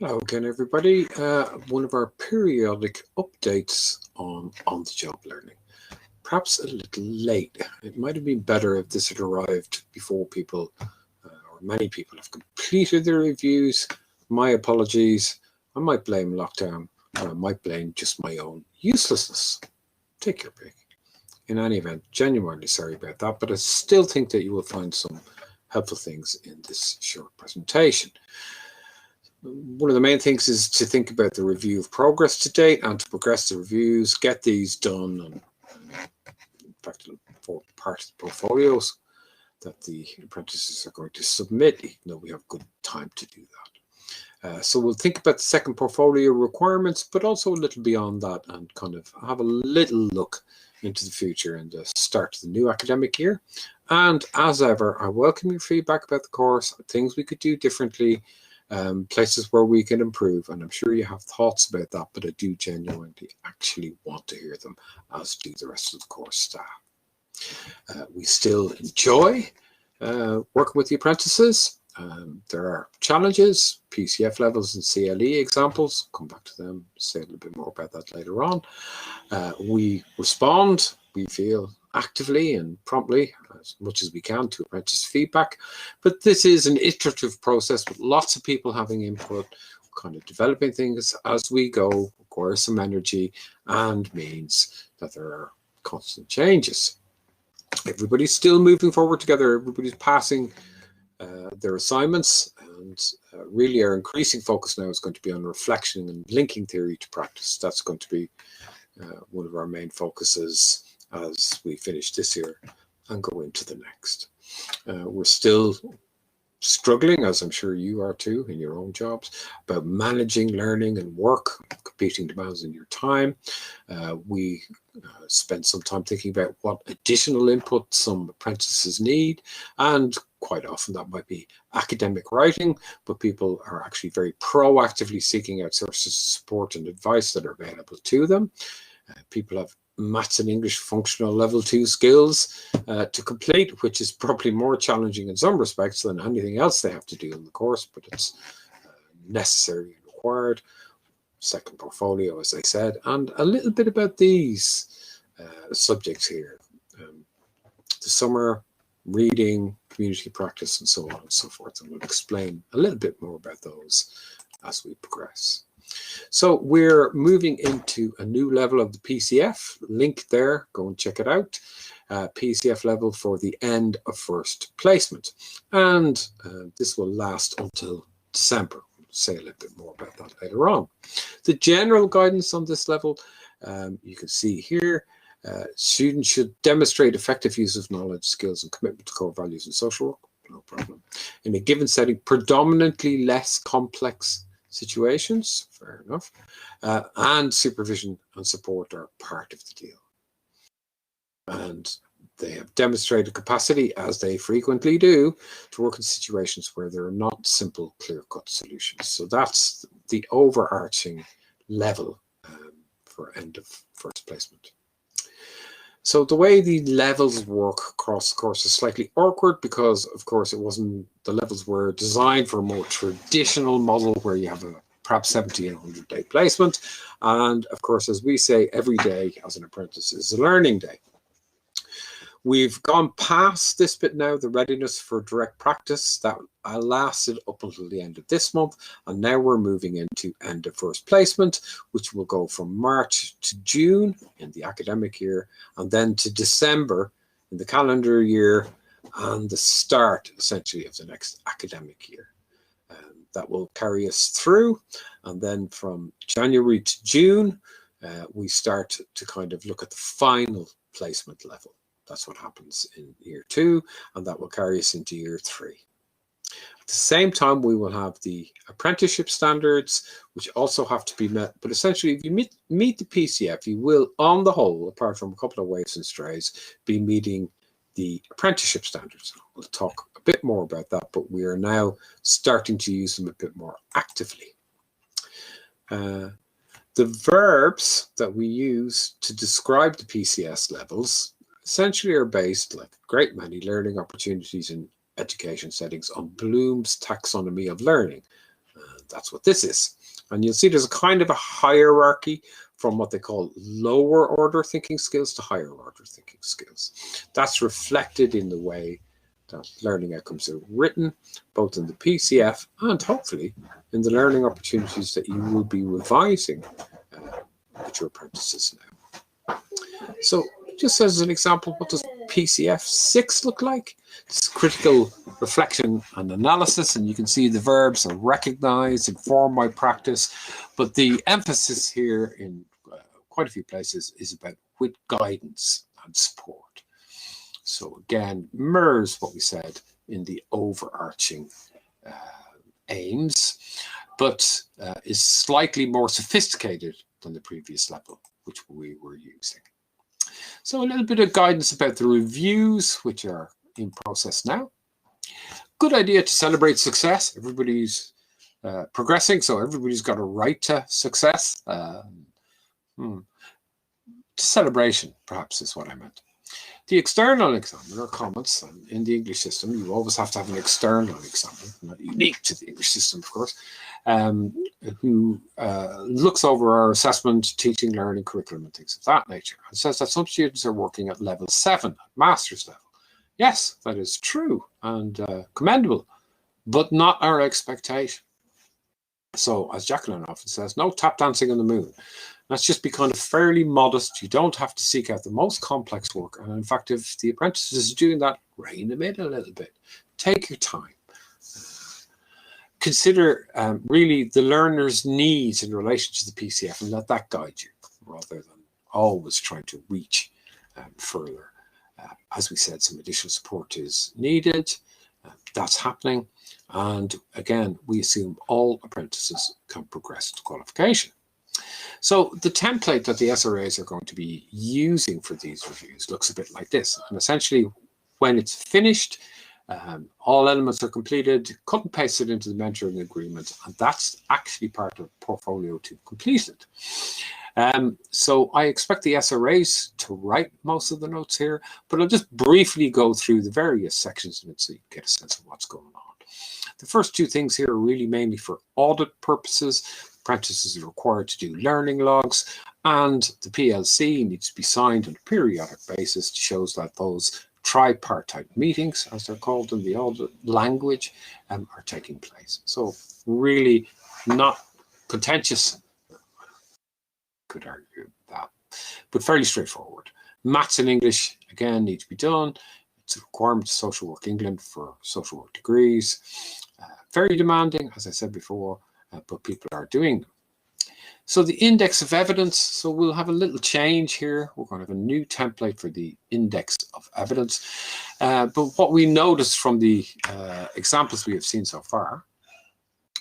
Hello again, everybody. One of our periodic updates on on-the-job learning. Perhaps a little late. It might have been better if this had arrived before people, or many people, have completed their reviews. My apologies. I might blame lockdown, or I might blame just my own uselessness. Take your pick. In any event, genuinely sorry about that, but I still think that you will find some helpful things in this short presentation. One of the main things is to think about the review of progress to date and to progress the reviews, get these done, and in fact, for part of the portfolios that the apprentices are going to submit, even though we have good time to do that. So we'll think about the second portfolio requirements, but also a little beyond that, and kind of have a little look into the future and the start of the new academic year. And as ever, I welcome your feedback about the course, things we could do differently, places where we can improve, and I'm sure you have thoughts about that, but I do genuinely actually want to hear them, as do the rest of the course staff. We still enjoy working with the apprentices. There are challenges, PCF levels and CLE examples. Come back to them, say a little bit more about that later on. We respond, we feel, actively and promptly as much as we can to apprentice feedback, but this is an iterative process with lots of people having input, kind of developing things as we go, requires some energy and means that there are constant changes. Everybody's still moving forward together, everybody's passing their assignments, and really our increasing focus now is going to be on reflection and linking theory to practice. That's going to be one of our main focuses as we finish this year and go into the next. We're still struggling, as I'm sure you are too in your own jobs, about managing learning and work, competing demands in your time. We spent some time thinking about what additional input some apprentices need, and quite often that might be academic writing, but people are actually very proactively seeking out sources of support and advice that are available to them. People have maths and English functional level 2 skills to complete, which is probably more challenging in some respects than anything else they have to do in the course, but it's necessary and required. Second portfolio, as I said, and a little bit about these subjects here. The summer, reading, community practice, and so on and so forth, and we'll explain a little bit more about those as we progress. So we're moving into a new level of the PCF, link there, go and check it out. PCF level for the end of first placement. And this will last until December. We'll say a little bit more about that later on. The general guidance on this level, you can see here, students should demonstrate effective use of knowledge, skills, and commitment to core values and social work, no problem. In a given setting, predominantly less complex situations, fair enough, and supervision and support are part of the deal. And they have demonstrated capacity, as they frequently do, to work in situations where there are not simple, clear-cut solutions. So that's the overarching level for end of first placement. So the way the levels work across the course is slightly awkward because, of course, the levels were designed for a more traditional model where you have a perhaps 70 and 100 day placement. And of course, as we say, every day as an apprentice is a learning day. We've gone past this bit now, the readiness for direct practice. That lasted up until the end of this month. And now we're moving into end of first placement, which will go from March to June in the academic year, and then to December in the calendar year, and the start, essentially, of the next academic year. That will carry us through. And then from January to June, we start to kind of look at the final placement level. That's what happens in year 2, and that will carry us into year 3. At the same time, we will have the apprenticeship standards, which also have to be met. But essentially, if you meet the PCF, you will, on the whole, apart from a couple of waves and strays, be meeting the apprenticeship standards. We'll talk a bit more about that, but we are now starting to use them a bit more actively. The verbs that we use to describe the PCS levels essentially are based, like a great many learning opportunities in education settings, on Bloom's taxonomy of learning. that's what this is. And you'll see there's a kind of a hierarchy from what they call lower order thinking skills to higher order thinking skills. That's reflected in the way that learning outcomes are written, both in the PCF and hopefully in the learning opportunities that you will be revising with your apprentices now. So just as an example, what does PCF 6 look like? It's critical reflection and analysis, and you can see the verbs are recognize, inform by practice, but the emphasis here in quite a few places is about with guidance and support. So again, mirrors what we said in the overarching aims, but is slightly more sophisticated than the previous level, which we were using. So a little bit of guidance about the reviews, which are in process now. Good idea to celebrate success. Everybody's progressing, so everybody's got a right to success. Celebration, perhaps, is what I meant. The external examiner comments, and in the English system, you always have to have an external examiner, not unique to the English system, of course, who looks over our assessment, teaching, learning, curriculum, and things of that nature, and says that some students are working at level 7, master's level. Yes, that is true and commendable, but not our expectation. So, as Jacqueline often says, no tap dancing on the moon. Let's just be kind of fairly modest. You don't have to seek out the most complex work. And in fact, if the apprentice is doing that, rein them in a little bit. Take your time. Consider really the learner's needs in relation to the PCF and let that guide you rather than always trying to reach further. As we said, some additional support is needed. That's happening. And again, we assume all apprentices can progress to qualification. So the template that the SRAs are going to be using for these reviews looks a bit like this. And essentially, when it's finished, all elements are completed, cut and paste it into the mentoring agreement, and that's actually part of the portfolio to complete it. So I expect the SRAs to write most of the notes here, but I'll just briefly go through the various sections of it so you get a sense of what's going on. The first two things here are really mainly for audit purposes. Apprentices are required to do learning logs, and the PLC needs to be signed on a periodic basis to show that those tripartite meetings, as they're called in the audit language, are taking place. So really not contentious, could argue that, but fairly straightforward. Maths and English, again, need to be done. It's a requirement of Social Work England for social work degrees. Very demanding, as I said before, but people are doing them. So the index of evidence, so we'll have a little change here. We're going to have a new template for the index of evidence. But what we noticed from the examples we have seen so far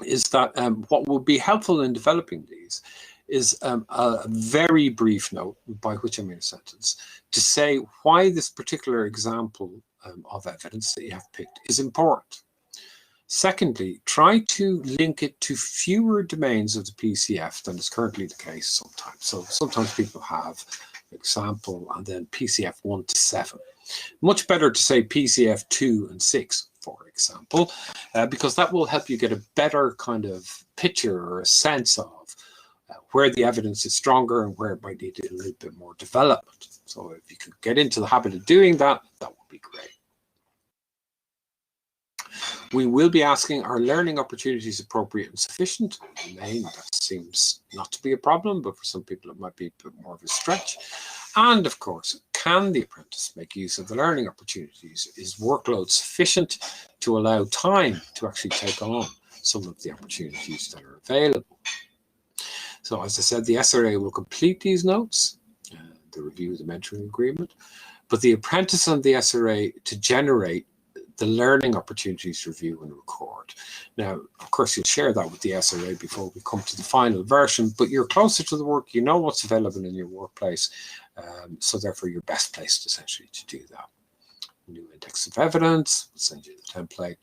is that what will be helpful in developing these is a very brief note, by which I mean a sentence, to say why this particular example of evidence that you have picked is important. Secondly, try to link it to fewer domains of the PCF than is currently the case sometimes. So sometimes people have example and then PCF 1 to 7. Much better to say PCF 2 and 6, for example, because that will help you get a better kind of picture or a sense of where the evidence is stronger and where it might need a little bit more development. So if you could get into the habit of doing that, that would be great. We will be asking, are learning opportunities appropriate and sufficient? In the main, that seems not to be a problem, but for some people it might be a bit more of a stretch. And of course, can the apprentice make use of the learning opportunities? Is workload sufficient to allow time to actually take on some of the opportunities that are available? So as I said, the SRA will complete these notes, the review of the mentoring agreement, but the apprentice and the SRA to generate the learning opportunities review and record. Now, of course, you'll share that with the SRA before we come to the final version, but you're closer to the work, you know what's available in your workplace, so therefore you're best placed essentially to do that. New index of evidence, we'll send you the template.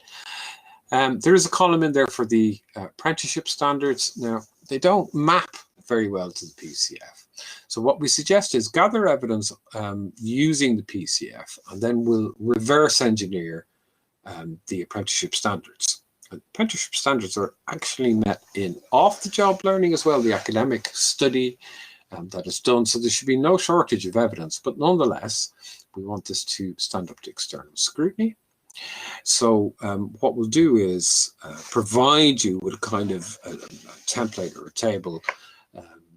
There is a column in there for the apprenticeship standards. Now, they don't map very well to the PCF. So what we suggest is gather evidence using the PCF, and then we'll reverse engineer the apprenticeship standards. Apprenticeship standards are actually met in off-the-job learning as well, the academic study that is done. So there should be no shortage of evidence, but nonetheless, we want this to stand up to external scrutiny. So what we'll do is provide you with a kind of a template or a table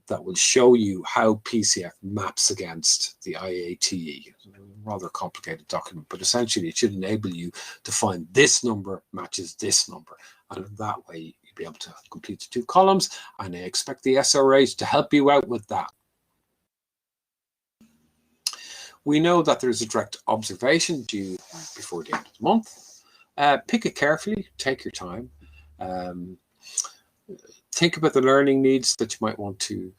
that will show you how PCF maps against the IATE. Rather complicated document, but essentially it should enable you to find this number matches this number. And that way you'll be able to complete the 2 columns, and I expect the SRAs to help you out with that. We know that there's a direct observation due before the end of the month. Pick it carefully, take your time. Think about the learning needs that you might want to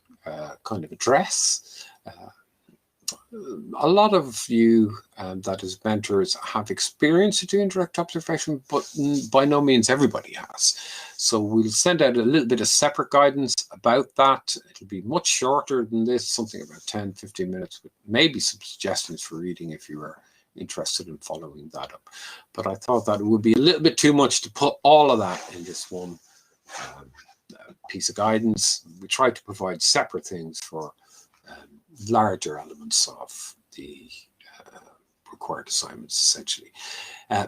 kind of address. A lot of you that as mentors have experience of doing direct observation, but by no means everybody has. So we'll send out a little bit of separate guidance about that. It'll be much shorter than this, something about 10, 15 minutes, with maybe some suggestions for reading if you are interested in following that up. But I thought that it would be a little bit too much to put all of that in this one piece of guidance. We try to provide separate things for larger elements of the required assignments, essentially.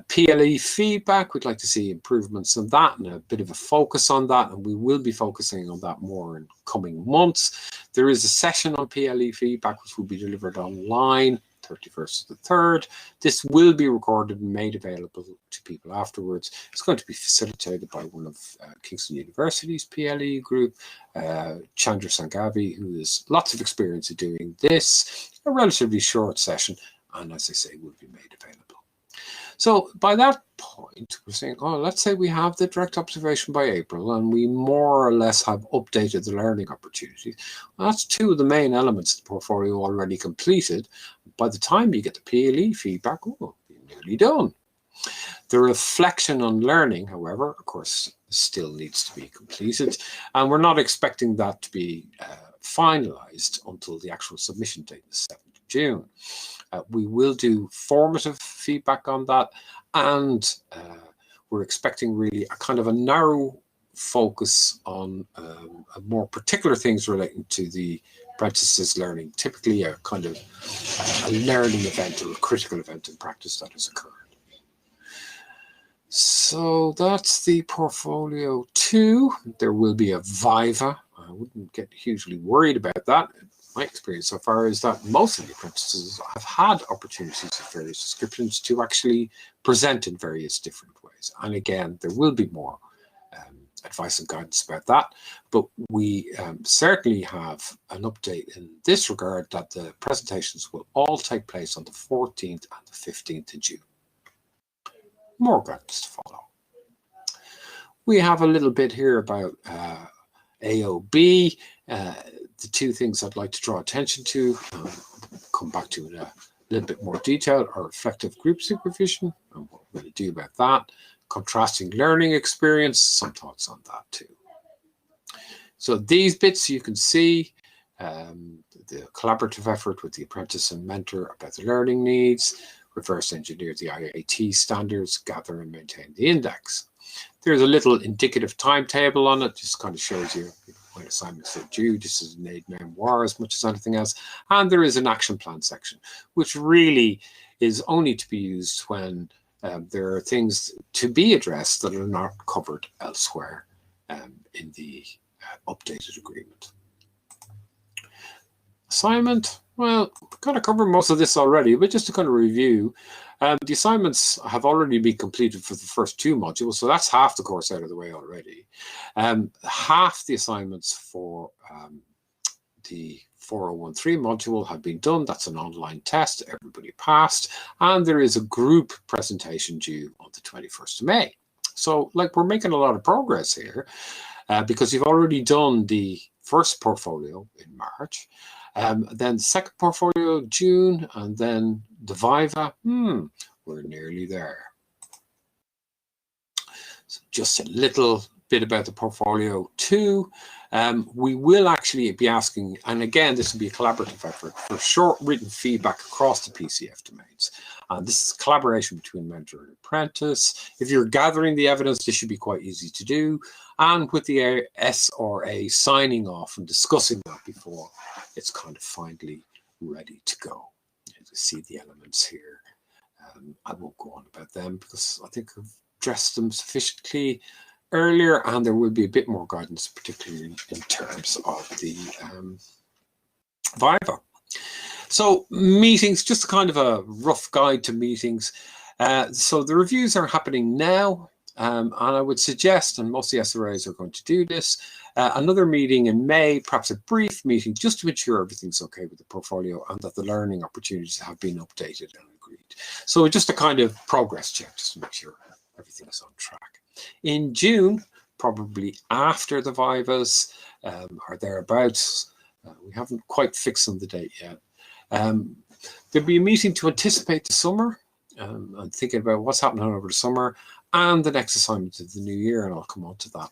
PLE feedback, we'd like to see improvements in that and a bit of a focus on that, and we will be focusing on that more in coming months. There is a session on PLE feedback which will be delivered online 31st of the 3rd. This will be recorded and made available to people afterwards. It's going to be facilitated by one of Kingston University's PLE group, Chandra Sanghavi, who has lots of experience of doing this. A relatively short session, and as I say, will be made available. So by that point, we're saying, oh, let's say we have the direct observation by April, and we more or less have updated the learning opportunities. Well, that's 2 of the main elements of the portfolio already completed. By the time you get the PLE feedback, oh, you're nearly done. The reflection on learning, however, of course, still needs to be completed, and we're not expecting that to be finalized until the actual submission date, the 7th of June. We will do formative feedback on that, and we're expecting really a kind of a narrow focus on more particular things relating to the apprentices learning, typically a kind of a learning event or a critical event in practice that has occurred. So that's the portfolio 2. There will be a Viva. I wouldn't get hugely worried about that. My experience so far is that most of the apprentices have had opportunities of various descriptions to actually present in various different ways. And again, there will be more advice and guidance about that, but we certainly have an update in this regard that the presentations will all take place on the 14th and the 15th of June. More guidance to follow. We have a little bit here about AOB. The 2 things I'd like to draw attention to, come back to in a little bit more detail, are reflective group supervision and what we're going to do about that. Contrasting learning experience, some thoughts on that too. So these bits you can see, the collaborative effort with the apprentice and mentor about the learning needs, reverse engineer the IAT standards, gather and maintain the index. There's a little indicative timetable on it, just kind of shows you when assignments are due. This is an aid memoir as much as anything else. And there is an action plan section, which really is only to be used when there are things to be addressed that are not covered elsewhere in the updated agreement. Assignment, well, we've kind of covered most of this already, but just to kind of review, the assignments have already been completed for the first 2 modules, so that's half the course out of the way already. Half the assignments for the 4013 module have been done. That's an online test, everybody passed, and there is a group presentation due on the 21st of May. So, like, we're making a lot of progress here because you've already done the first portfolio in March. Then the second portfolio June, and then the Viva. We're nearly there. So just a little bit about the portfolio too. We will actually be asking, and again, this will be a collaborative effort, for short written feedback across the PCF domains. This is collaboration between mentor and apprentice. If you're gathering the evidence, this should be quite easy to do. And with the SRA signing off and discussing that before it's kind of finally ready to go. You see the elements here. I won't go on about them because I think I've addressed them sufficiently earlier, and there will be a bit more guidance, particularly in terms of the Viva. So meetings, just a kind of a rough guide to meetings. So the reviews are happening now, and I would suggest, and most of the SRAs are going to do this, another meeting in May, perhaps a brief meeting, just to ensure everything's okay with the portfolio and that the learning opportunities have been updated and agreed. So just a kind of progress check, just to make sure everything is on track. In June, probably after the Vivas or thereabouts, we haven't quite fixed on the date yet. There'll be a meeting to anticipate the summer and thinking about what's happening over the summer and the next assignment of the new year, and I'll come on to that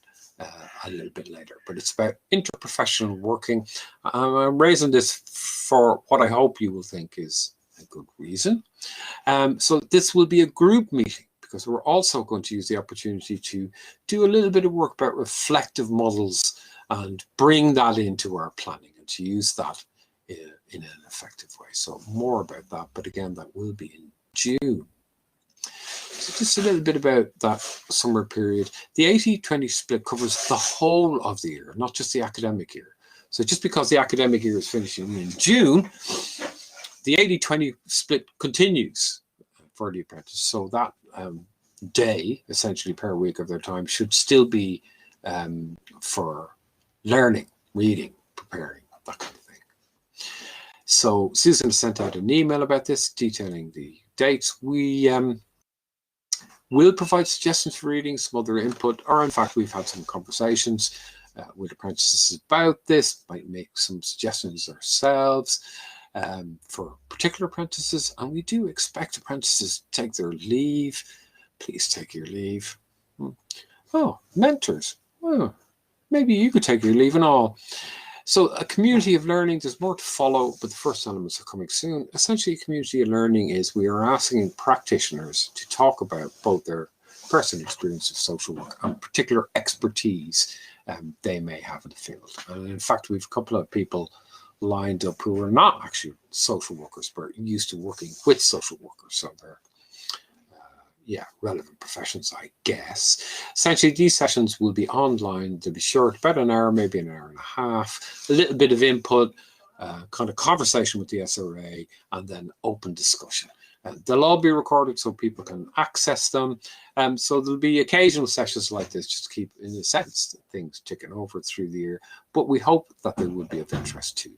a little bit later. But it's about interprofessional working. I'm raising this for what I hope you will think is a good reason. So this will be a group meeting, because we're also going to use the opportunity to do a little bit of work about reflective models and bring that into our planning and to use that in an effective way. So more about that, but again, that will be in June. So just a little bit about that summer period. The 80-20 split covers the whole of the year, not just the academic year. So just because the academic year is finishing in June, the 80-20 split continues for the apprentice. So that day, essentially per week of their time, should still be for learning, reading, preparing, that kind of thing. So Susan sent out an email about this, detailing the dates. We will provide suggestions for reading, some other input, or in fact, we've had some conversations with apprentices about this, might make some suggestions ourselves for particular apprentices. And we do expect apprentices to take their leave. Please take your leave. Oh, mentors. Oh, maybe you could take your leave and all. So a community of learning, there's more to follow, but the first elements are coming soon. Essentially, a community of learning is we are asking practitioners to talk about both their personal experience of social work and particular expertise they may have in the field. And in fact, we have a couple of people lined up who are not actually social workers, but used to working with social workers. So they're relevant professions, I guess. Essentially, these sessions will be online. They'll be short, about an hour, maybe an hour and a half, a little bit of input, kind of conversation with the SRA, and then open discussion. They'll all be recorded so people can access them. So there'll be occasional sessions like this, just to keep, in a sense, things ticking over through the year. But we hope that they will be of interest to you.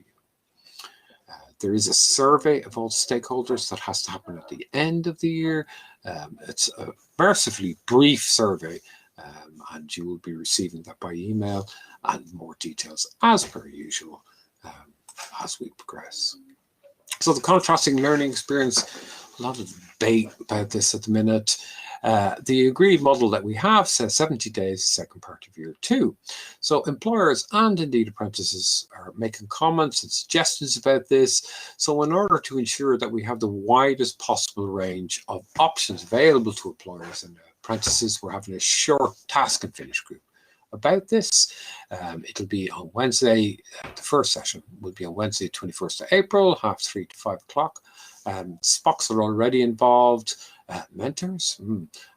There is a survey of all stakeholders that has to happen at the end of the year. It's a mercifully brief survey, and you will be receiving that by email, and more details as per usual as we progress. So the contrasting learning experience, a lot of debate about this at the minute. The agreed model that we have says 70 days, second part of year 2. So employers and indeed apprentices are making comments and suggestions about this. So in order to ensure that we have the widest possible range of options available to employers and apprentices, we're having a short task and finish group about this. It'll be on Wednesday. The first session will be on Wednesday, 21st of April, 3:30 to 5 o'clock. SPOCs are already involved. Mentors,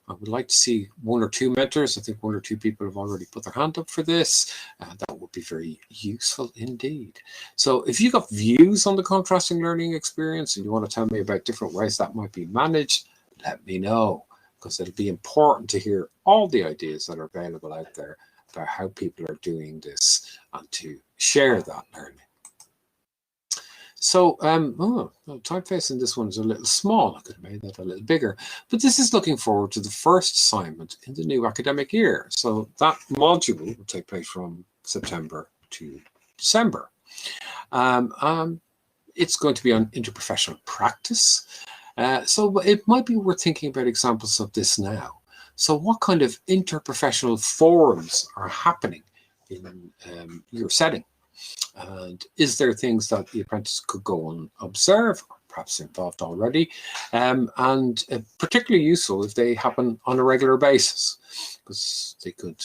I would like to see 1 or 2 mentors. I think 1 or 2 people have already put their hand up for this. That would be very useful indeed. So if you've got views on the contrasting learning experience and you want to tell me about different ways that might be managed, let me know, because it'll be important to hear all the ideas that are available out there about how people are doing this and to share that learning. So, typeface in this one is a little small. I could have made that a little bigger. But this is looking forward to the first assignment in the new academic year. So that module will take place from September to December. It's going to be on interprofessional practice. So it might be worth thinking about examples of this now. So what kind of interprofessional forums are happening in your setting? And is there things that the apprentice could go and observe, or perhaps involved already, and particularly useful if they happen on a regular basis, because they could,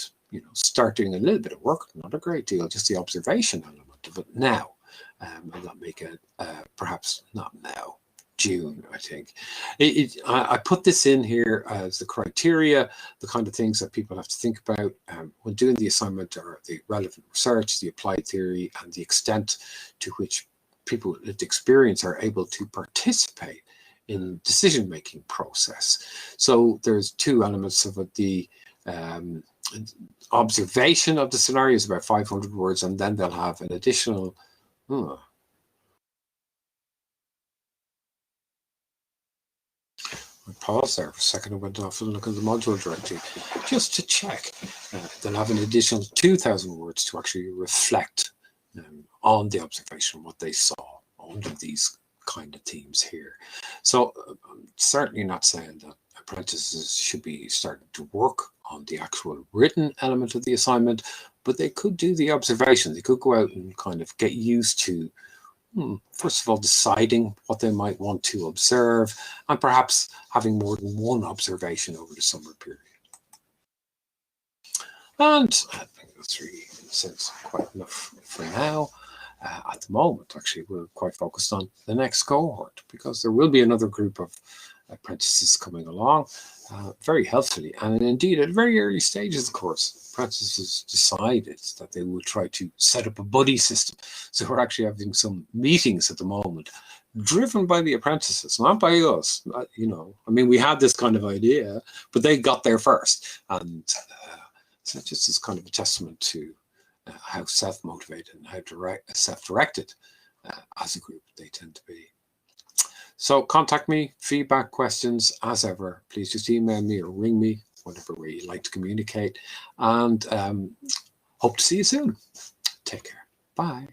start doing a little bit of work, not a great deal, just the observation element of it now, and not make it perhaps not now. June, I think. I put this in here as the criteria, the kind of things that people have to think about when doing the assignment, are the relevant research, the applied theory, and the extent to which people with experience are able to participate in the decision-making process. So there's two elements of it. The observation of the scenario is about 500 words, and then they'll have an additional I paused there for a second and went off and looked at the module directory just to check. They'll have an additional 2,000 words to actually reflect on the observation, what they saw under these kind of themes here. So I'm certainly not saying that apprentices should be starting to work on the actual written element of the assignment, but they could do the observation. They could go out and kind of get used to first of all, deciding what they might want to observe, and perhaps having more than one observation over the summer period. And I think that's really, in a sense, quite enough for now. At the moment, actually, we're quite focused on the next cohort, because there will be another group of apprentices coming along very healthily. And indeed, at very early stages of the course, apprentices decided that they would try to set up a buddy system. So we're actually having some meetings at the moment, driven by the apprentices, not by us. I mean, we had this kind of idea, but they got there first. And so it just is kind of a testament to how self-motivated and how self-directed as a group they tend to be. So contact me, feedback, questions, as ever. Please just email me or ring me, whatever way you like to communicate. And hope to see you soon. Take care. Bye.